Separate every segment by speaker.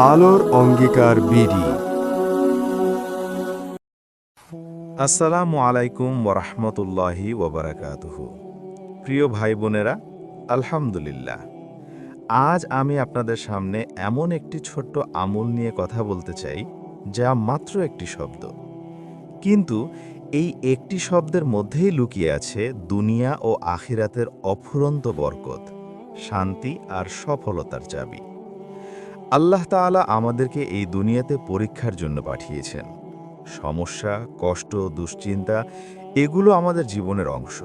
Speaker 1: আলোর অঙ্গীকার বিডি।
Speaker 2: আসসালামু আলাইকুম ওরহমতুল্লাহি ওবরাকাতুহু। প্রিয় ভাই বোনেরা, আলহামদুলিল্লাহ, আজ আমি আপনাদের সামনে এমন একটি ছোট্ট আমল নিয়ে কথা বলতে চাই, যা মাত্র একটি শব্দ, কিন্তু এই একটি শব্দের মধ্যেই লুকিয়ে আছে দুনিয়া ও আখিরাতের অফুরন্ত বরকত, শান্তি আর সফলতার চাবি। আল্লাহ তাআলা আমাদেরকে এই দুনিয়াতে পরীক্ষার জন্য পাঠিয়েছেন। সমস্যা, কষ্ট, দুশ্চিন্তা এগুলো আমাদের জীবনের অংশ।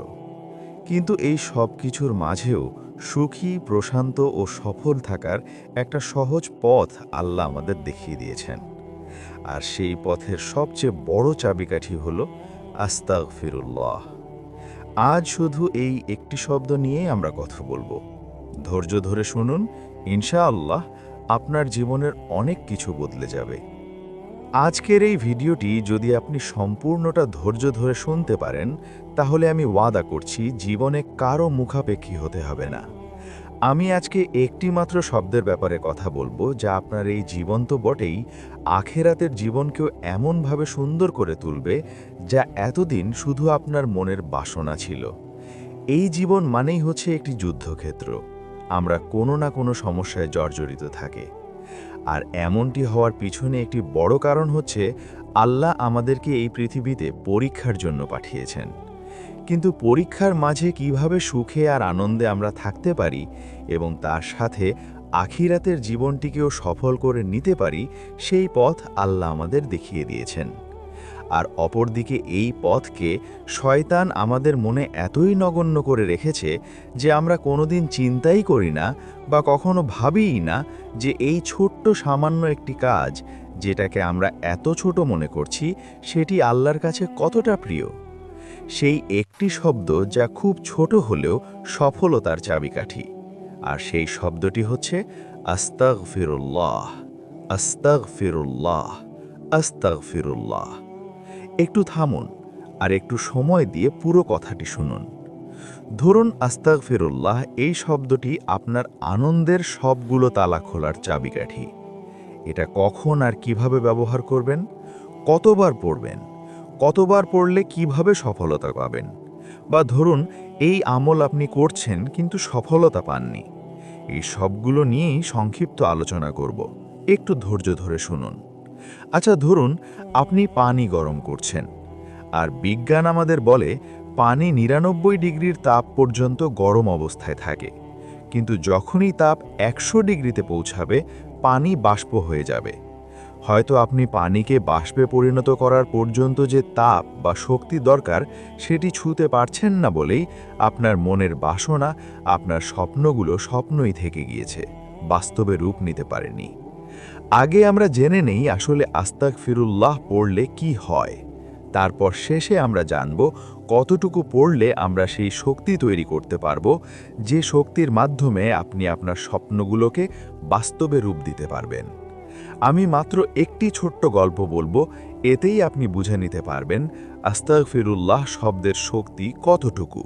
Speaker 2: কিন্তু এই সব কিছুর মাঝেও সুখী, প্রশান্ত ও সফল থাকার একটা সহজ পথ আল্লাহ আমাদের দেখিয়ে দিয়েছেন। আর সেই পথের সবচেয়ে বড় চাবিকাঠি হল আস্তাগফিরুল্লাহ। আজ শুধু এই একটি শব্দ নিয়েই আমরা কথা বলবো। ধৈর্য ধরে শুনুন, ইনশাআল্লাহ আপনার জীবনের অনেক কিছু বদলে যাবে। আজকের এই ভিডিওটি যদি আপনি সম্পূর্ণটা ধৈর্য ধরে শুনতে পারেন, তাহলে আমি ওয়াদা করছি জীবনে কারো মুখাপেক্ষী হতে হবে না। আমি আজকে একটি মাত্র শব্দের ব্যাপারে কথা বলবো, যা আপনার এই জীবন তো বটেই, আখেরাতের জীবনকেও এমনভাবে সুন্দর করে তুলবে, যা এতদিন শুধু আপনার মনের বাসনা ছিল। এই জীবন মানেই হচ্ছে একটি যুদ্ধক্ষেত্র। আমরা কোনো না কোনো সমস্যায় জর্জরিত থাকি। আর এমনটি হওয়ার পিছনে একটি বড় কারণ হচ্ছে আল্লাহ আমাদেরকে এই পৃথিবীতে পরীক্ষার জন্য পাঠিয়েছেন। কিন্তু পরীক্ষার মাঝে কিভাবে সুখে আর আনন্দে আমরা থাকতে পারি এবং তার সাথে আখিরাতের জীবনটিকেও সফল করে নিতে পারি, সেই পথ আল্লাহ আমাদের দেখিয়ে দিয়েছেন। আর অপরদিকে এই পথকে শয়তান আমাদের মনে এতই নগণ্য করে রেখেছে যে আমরা কোনোদিন চিন্তাই করি না বা কখনো ভাবিই না যে এই ছোট্ট সামান্য একটি কাজ, যেটাকে আমরা এত ছোট মনে করছি, সেটি আল্লাহর কাছে কতটা প্রিয়। সেই একটি শব্দ যা খুব ছোট হলেও সফলতার চাবিকাঠি। আর সেই শব্দটি হচ্ছে আস্তাগফিরুল্লাহ, আস্তাগফিরুল্লাহ, আস্তাগফিরুল্লাহ। একটু থামুন আর একটু সময় দিয়ে পুরো কথাটি শুনুন। ধরুন আস্তাগফিরুল্লাহ এই শব্দটি আপনার আনন্দের সবগুলো তালা খোলার চাবিকাঠি। এটা কখন আর কিভাবে ব্যবহার করবেন, কতবার পড়বেন, কতবার পড়লে কিভাবে সফলতা পাবেন, বা ধরুন এই আমল আপনি করছেন কিন্তু সফলতা পাননি, এই সবগুলো নিয়েই সংক্ষিপ্ত আলোচনা করব। একটু ধৈর্য ধরে শুনুন। আচ্ছা, ধরুন আপনি পানি গরম করছেন, আর বিজ্ঞান আমাদের বলে পানি ৯৯ ডিগ্রির তাপ পর্যন্ত গরম অবস্থায় থাকে, কিন্তু যখনই তাপ ১০০ ডিগ্রিতে পৌঁছাবে পানি বাষ্প হয়ে যাবে। হয়তো আপনি পানিকে বাষ্পে পরিণত করার পর্যন্ত যে তাপ বা শক্তি দরকার সেটি ছুঁতে পারছেন না বলেই আপনার মনের বাসনা, আপনার স্বপ্নগুলো স্বপ্নই থেকে গিয়েছে, বাস্তবে রূপ নিতে পারেনি। আগে আমরা জেনে নেই আসলে আস্তাগফিরুল্লাহ পড়লে কি হয়, তারপর শেষে আমরা জানব কতটুকু পড়লে আমরা সেই শক্তি তৈরি করতে পারব, যে শক্তির মাধ্যমে আপনি আপনার স্বপ্নগুলোকে বাস্তবে রূপ দিতে পারবেন। আমি মাত্র একটি ছোট্ট গল্প বলবো, এতেই আপনি বুঝে নিতে পারবেন আস্তাগফিরুল্লাহ শব্দের শক্তি কতটুকু।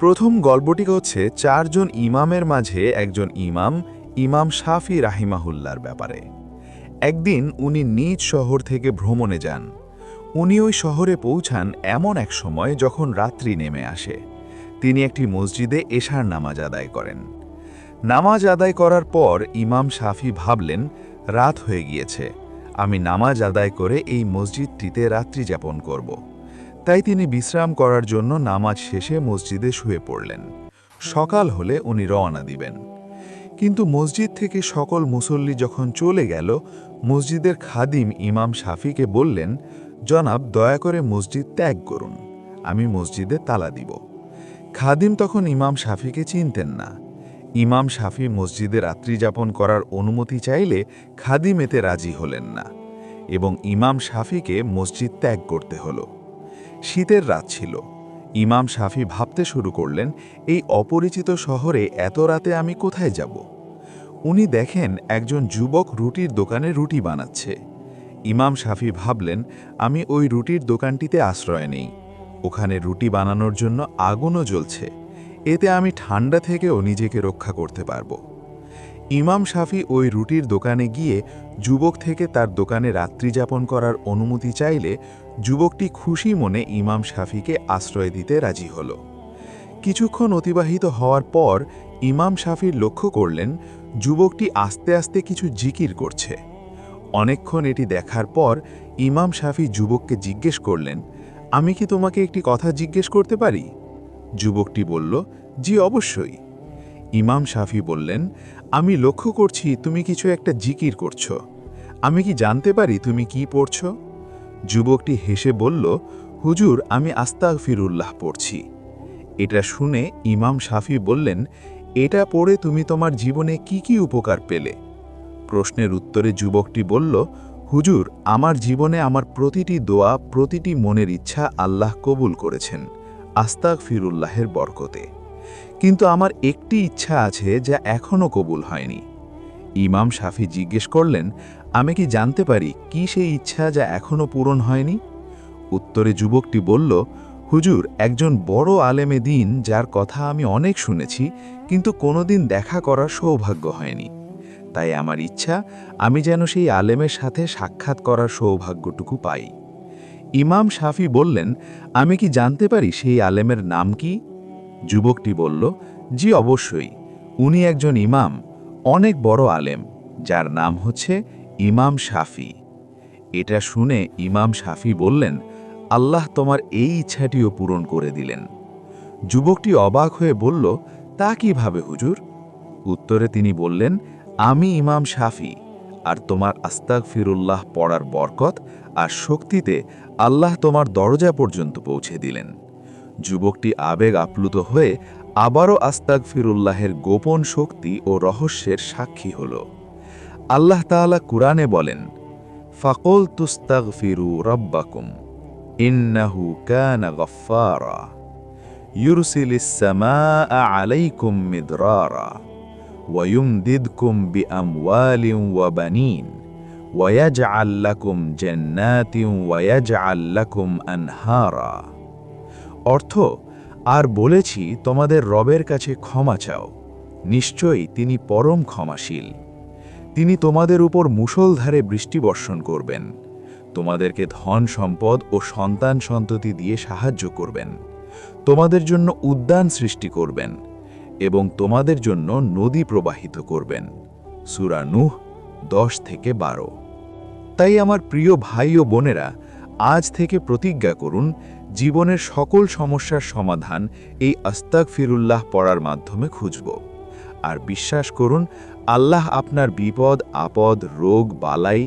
Speaker 2: প্রথম গল্পটি হচ্ছে ৪ জন ইমামের মাঝে একজন ইমাম, ইমাম শাফি রাহিমাহুল্লার ব্যাপারে। একদিন উনি নিজ শহর থেকে ভ্রমণে যান। উনি ওই শহরে পৌঁছান এমন এক সময় যখন রাত্রি নেমে আসে। তিনি একটি মসজিদে এশার নামাজ আদায় করেন। নামাজ আদায় করার পর ইমাম শাফি ভাবলেন, রাত হয়ে গিয়েছে, আমি নামাজ আদায় করে এই মসজিদটিতে রাত্রি যাপন করব। তাই তিনি বিশ্রাম করার জন্য নামাজ শেষে মসজিদে শুয়ে পড়লেন। সকাল হলে উনি রওনা দিবেন। কিন্তু মসজিদ থেকে সকল মুসল্লি যখন চলে গেল, মসজিদের খাদিম ইমাম শাফিকে বললেন, জনাব, দয়া করে মসজিদ ত্যাগ করুন, আমি মসজিদে তালা দিব। খাদিম তখন ইমাম শাফিকে চিনতেন না। ইমাম শাফি মসজিদে রাত্রি যাপন করার অনুমতি চাইলে খাদিম এতে রাজি হলেন না এবং ইমাম শাফিকে মসজিদ ত্যাগ করতে হলো। শীতের রাত ছিল। ইমাম শাফি ভাবতে শুরু করলেন, এই অপরিচিত শহরে এত রাতে আমি কোথায় যাব। উনি দেখেন একজন যুবক রুটির দোকানে রুটি বানাচ্ছে। ইমাম শাফি ভাবলেন, আমি ওই রুটির দোকানটিতে আশ্রয় নেই। ওখানে রুটি বানানোর জন্য আগুনও জ্বলছে। এতে আমি ঠান্ডা থেকেও নিজেকে রক্ষা করতে পারবো। ইমাম শাফি ওই রুটির দোকানে গিয়ে যুবক থেকে তার দোকানে রাত্রি যাপন করার অনুমতি চাইলে যুবকটি খুশি মনে ইমাম শাফিকে আশ্রয় দিতে রাজি হল। কিছুক্ষণ অতিবাহিত হওয়ার পর ইমাম শাফির লক্ষ্য করলেন যুবকটি আস্তে আস্তে কিছু জিকির করছে। অনেকক্ষণ এটি দেখার পর ইমাম শাফি যুবককে জিজ্ঞেস করলেন, আমি কি তোমাকে একটি কথা জিজ্ঞেস করতে পারি? যুবকটি বলল, জি অবশ্যই। ইমাম শাফি বললেন, আমি লক্ষ্য করছি তুমি কিছু একটা জিকির করছো। আমি কি জানতে পারি তুমি কি পড়ছো? যুবকটি হেসে বলল, হুজুর, আমি আস্তাগফিরুল্লাহ পড়ছি। এটা শুনে ইমাম শাফি বললেন, এটা পড়ে তুমি তোমার জীবনে কি কি উপকার পেলে? প্রশ্নের উত্তরে যুবকটি বলল, হুজুর, আমার জীবনে আমার প্রতিটি দোয়া, প্রতিটি মনের ইচ্ছা আল্লাহ কবুল করেছেন আস্তাগফিরুল্লাহের বরকতে। কিন্তু আমার একটি ইচ্ছা আছে যা এখনও কবুল হয়নি। ইমাম শাফি জিজ্ঞেস করলেন, আমি কি জানতে পারি কি সেই ইচ্ছা যা এখনও পূরণ হয়নি? উত্তরে যুবকটি বলল, হুজুর, একজন বড় আলেমে দ্বীন যার কথা আমি অনেক শুনেছি কিন্তু কোনোদিন দেখা করার সৌভাগ্য হয়নি। তাই আমার ইচ্ছা আমি যেন সেই আলেমের সাথে সাক্ষাৎ করার সৌভাগ্যটুকু পাই। ইমাম শাফি বললেন, আমি কি জানতে পারি সেই আলেমের নাম কি? যুবকটি বলল, জি অবশ্যই, উনি একজন ইমাম, অনেক বড় আলেম, যার নাম হচ্ছে ইমাম শাফি। এটা শুনে ইমাম শাফি বললেন, আল্লাহ তোমার এই ইচ্ছাটিও পূরণ করে দিলেন। যুবকটি অবাক হয়ে বলল, তা কিভাবে হুজুর? উত্তরে তিনি বললেন, আমি ইমাম শাফি, আর তোমার আস্তাগফিরুল্লাহ পড়ার বরকত আর শক্তিতে আল্লাহ তোমার দরজা পর্যন্ত পৌঁছে দিলেন। যুবকটি আবেগ আপ্লুত হয়ে আবারও আস্তাগফিরুল্লাহের গোপন শক্তি ও রহস্যের সাক্ষী হল। আল্লাহ তাআলা কুরআনে বলেন, ফাকুল তুস্তাগফিরু রাব্বাকুম ইন্নাহু কানা গফফারা ইউরসিলিস সামাআ আলাইকুম মিদরারা ওয়ায়ুমদিদকুম বিআমওয়ালিন ওয়া বানিন ওয়ায়াজআল লাকুম জান্নাতিন ওয়ায়াজআল লাকুম আনহারা। অর্থ, আর বলেছি তোমাদের রবের কাছে ক্ষমা চাও, নিশ্চয়ই তিনি পরম ক্ষমাশীল। তিনি তোমাদের উপর মুষলধারে বৃষ্টি বর্ষণ করবেন, তোমাদেরকে ধন সম্পদ ও সন্তান সন্ততি দিয়ে সাহায্য করবেন, তোমাদের জন্য উদ্যান সৃষ্টি করবেন এবং তোমাদের জন্য নদী প্রবাহিত করবেন। সূরা নূহ 10-12। তাই আমার প্রিয় ভাই ও বোনেরা, আজ থেকে প্রতিজ্ঞা করুন জীবনের সকল সমস্যার সমাধান এই আস্তাগফিরুল্লাহ পড়ার মাধ্যমে খুঁজব। আর বিশ্বাস করুন, আল্লাহ আপনার বিপদ আপদ, রোগ বালাই,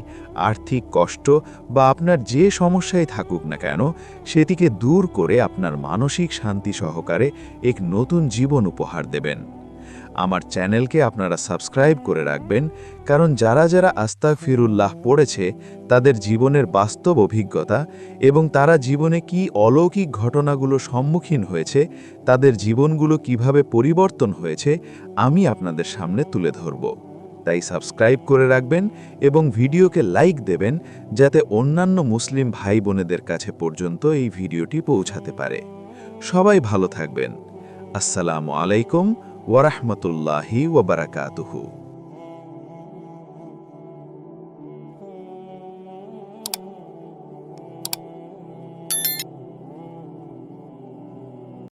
Speaker 2: আর্থিক কষ্ট বা আপনার যে সমস্যায় থাকুক না কেন, সেটিকে দূর করে আপনার মানসিক শান্তি সহকারে এক নতুন জীবন উপহার দেবেন। আমার চ্যানেলকে আপনারা সাবস্ক্রাইব করে রাখবেন, কারণ যারা যারা আস্তাগফিরুল্লাহ পড়েছে তাদের জীবনের বাস্তব অভিজ্ঞতা এবং তারা জীবনে কি অলৌকিক ঘটনাগুলো সম্মুখীন হয়েছে, তাদের জীবনগুলো কিভাবে পরিবর্তন হয়েছে, আমি আপনাদের সামনে তুলে ধরব। তাই সাবস্ক্রাইব করে রাখবেন এবং ভিডিওকে লাইক দেবেন, যাতে অন্যান্য মুসলিম ভাই বোনেদের কাছে পর্যন্ত এই ভিডিওটি পৌঁছাতে পারে। সবাই ভালো থাকবেন। আসসালামু আলাইকুম ওয়া রাহমাতুল্লাহি ওয়া বারাকাতুহু।